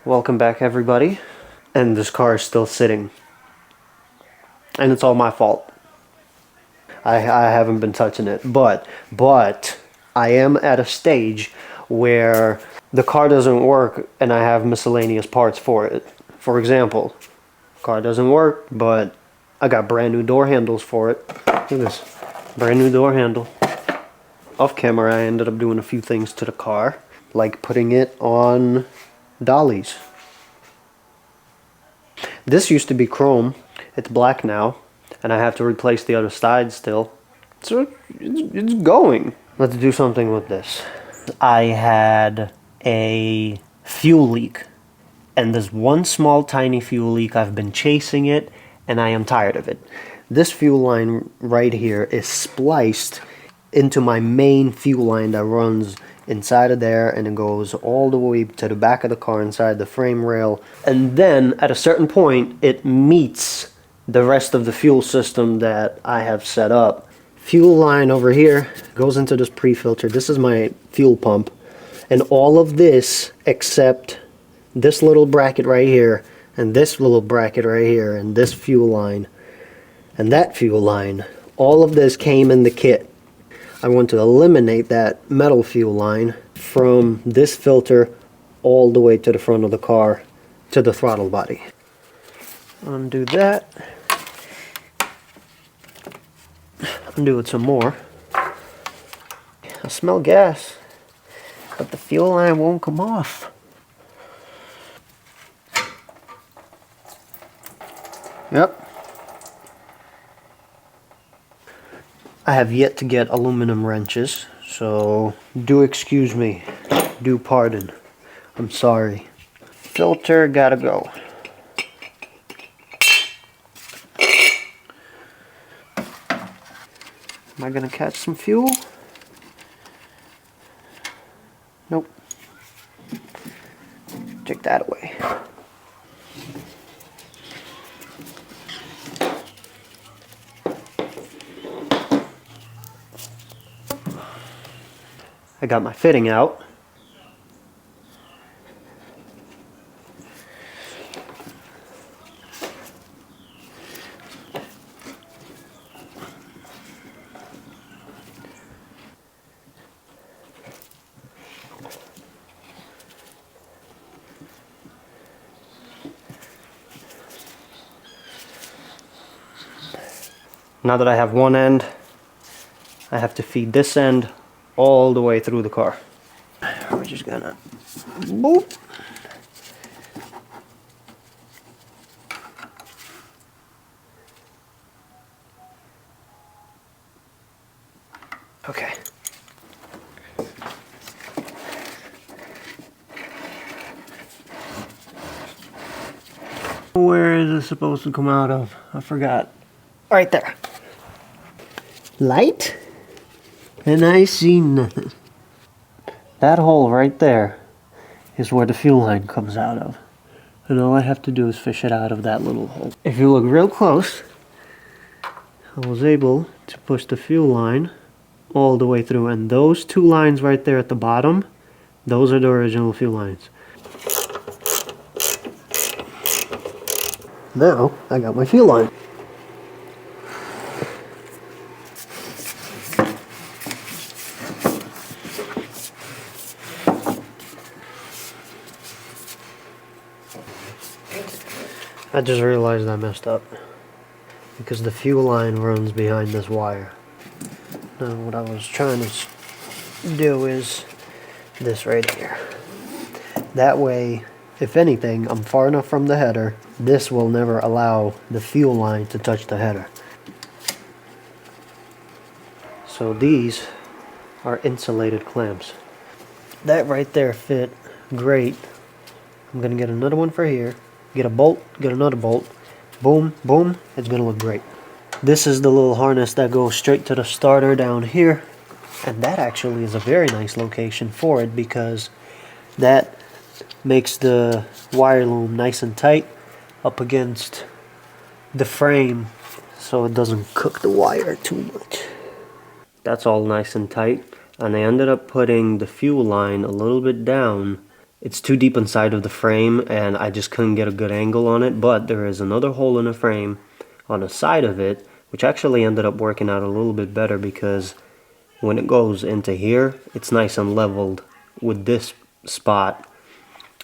Welcome back, everybody. And this car is still sitting. And it's all my fault. I haven't been touching it. But I am at a stage where the car doesn't work and I have miscellaneous parts for it. For example, car doesn't work, but I got brand new door handles for it. Look at this. Brand new door handle. Off camera, I ended up doing a few things to the car, like putting it on dollies. This used to be chrome. It's black now, and I have to replace the other side still. So it's going. Let's do something with this. I had a fuel leak, and there's one small tiny fuel leak. I've been chasing it, and I am tired of it. This fuel line right here is spliced into my main fuel line that runs inside of there, and it goes all the way to the back of the car inside the frame rail, and then at a certain point it meets the rest of the fuel system that I have set up. Fuel line over here goes into this pre-filter. This is my fuel pump, and all of this except this little bracket right here and this little bracket right here and this fuel line and that fuel line, all of this came in the kit. I want to eliminate that metal fuel line from this filter all the way to the front of the car to the throttle body. Undo that. Undo it some more. I smell gas, but the fuel line won't come off. Yep. I have yet to get aluminum wrenches, so do excuse me, do pardon, I'm sorry. Filter gotta go. Am I gonna catch some fuel? Nope. Take that away. I got my fitting out. Now that I have one end, I have to feed this end all the way through the car. We're just gonna boop. Okay. Where is it supposed to come out of? I forgot. Right there. Light? And I see nothing. That hole right there is where the fuel line comes out of. And all I have to do is fish it out of that little hole. If you look real close, I was able to push the fuel line all the way through. And those two lines right there at the bottom, those are the original fuel lines. Now, I got my fuel line. I just realized I messed up because the fuel line runs behind this wire. Now what I was trying to do is this right here. That way, if anything, I'm far enough from the header, this will never allow the fuel line to touch the header. So these are insulated clamps. That right there fit great. I'm gonna get another one for here. Get a bolt, get another bolt, boom, boom, it's gonna look great. This is the little harness that goes straight to the starter down here, and that actually is a very nice location for it because that makes the wire loom nice and tight up against the frame so it doesn't cook the wire too much. That's all nice and tight, and I ended up putting the fuel line a little bit down It's too deep inside of the frame and I just couldn't get a good angle on it, but there is another hole in the frame on the side of it, which actually ended up working out a little bit better because when it goes into here, it's nice and leveled with this spot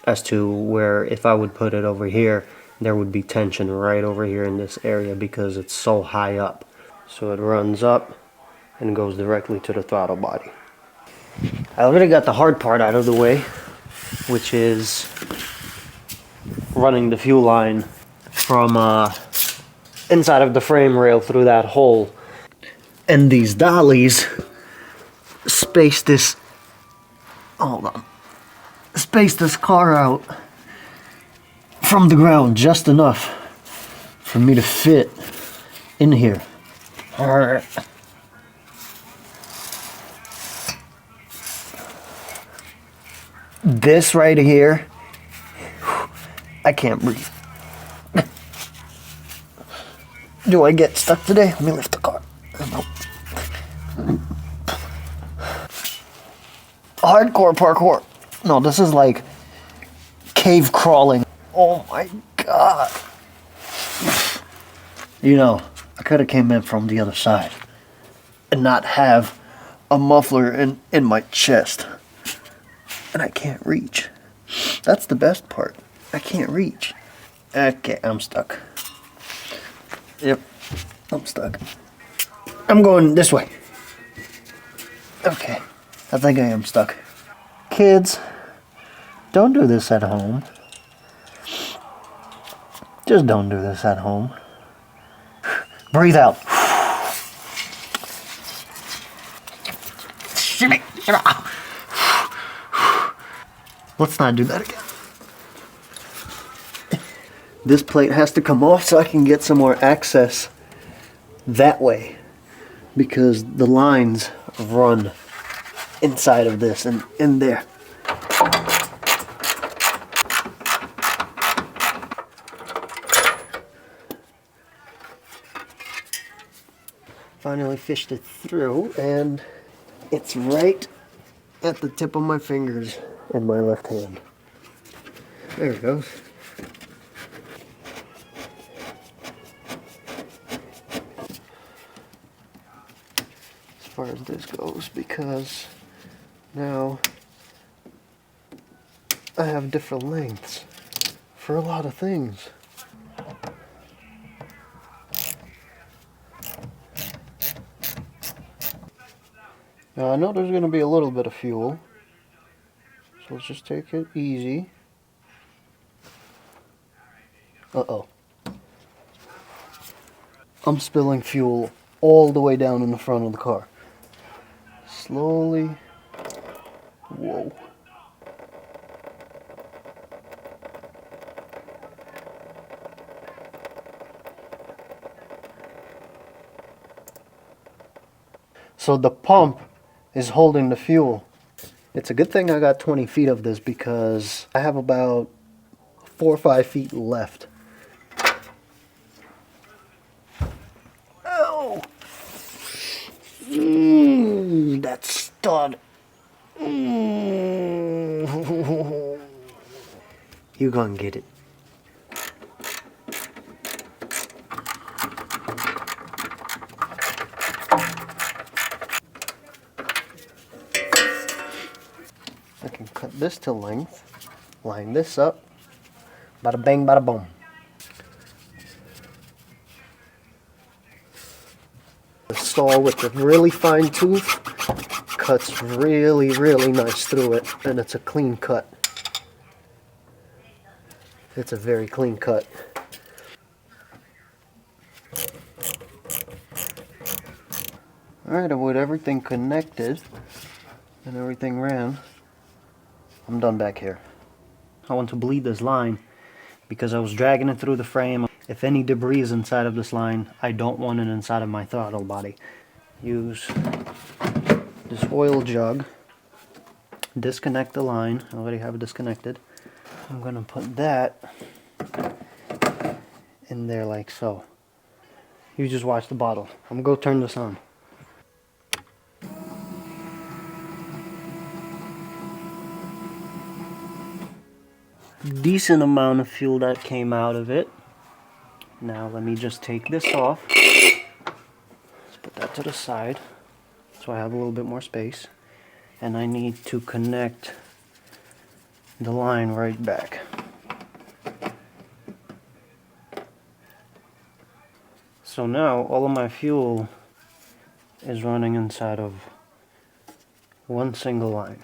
as to where if I would put it over here, there would be tension right over here in this area because it's so high up. So it runs up and goes directly to the throttle body. I already got the hard part out of the way, which is running the fuel line from inside of the frame rail through that hole. And these dollies space this, hold on, space this car out from the ground just enough for me to fit in here. This right here, I can't breathe. Do I get stuck today? Let me lift the car. Hardcore parkour. No, this is like cave crawling. Oh my god. You know, I could have came in from the other side and not have a muffler in my chest. And I can't reach. That's the best part. I can't reach. Okay, I'm stuck. Yep, I'm stuck. I'm going this way. Okay, I think I am stuck. Kids, don't do this at home. Just don't do this at home. Breathe out. Shimmy, shimmy. Let's not do that again. This plate has to come off so I can get some more access that way, because the lines run inside of this and in there. Finally fished it through, and it's right at the tip of my fingers in my left hand. There it goes. As far as this goes, because now I have different lengths for a lot of things. Now I know there's going to be a little bit of fuel, so let's just take it easy. Uh-oh. I'm spilling fuel all the way down in the front of the car. Slowly. Whoa. So the pump is holding the fuel. It's a good thing I got 20 feet of this because I have about 4 or 5 feet left. Oh! That stud. You gonna get it. I can cut this to length, line this up, bada bang, bada boom. The saw with the really fine tooth cuts really, really nice through it, and it's a clean cut. It's a very clean cut. Alright, and with everything connected and everything ran, I'm done back here. I want to bleed this line because I was dragging it through the frame. If any debris is inside of this line, I don't want it inside of my throttle body. Use this oil jug, disconnect the line. I already have it disconnected. I'm gonna put that in there like so. You just watch the bottle. I'm gonna go turn this on. decent amount of fuel that came out of it. Now let me just take this off. Let's put that to the side so I have a little bit more space. And I need to connect the line right back. So now all of my fuel is running inside of one single line.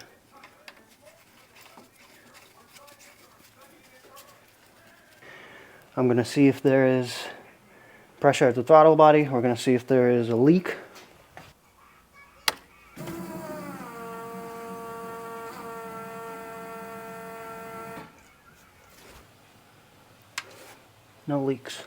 I'm going to see if there is pressure at the throttle body. We're going to see if there is a leak. No leaks.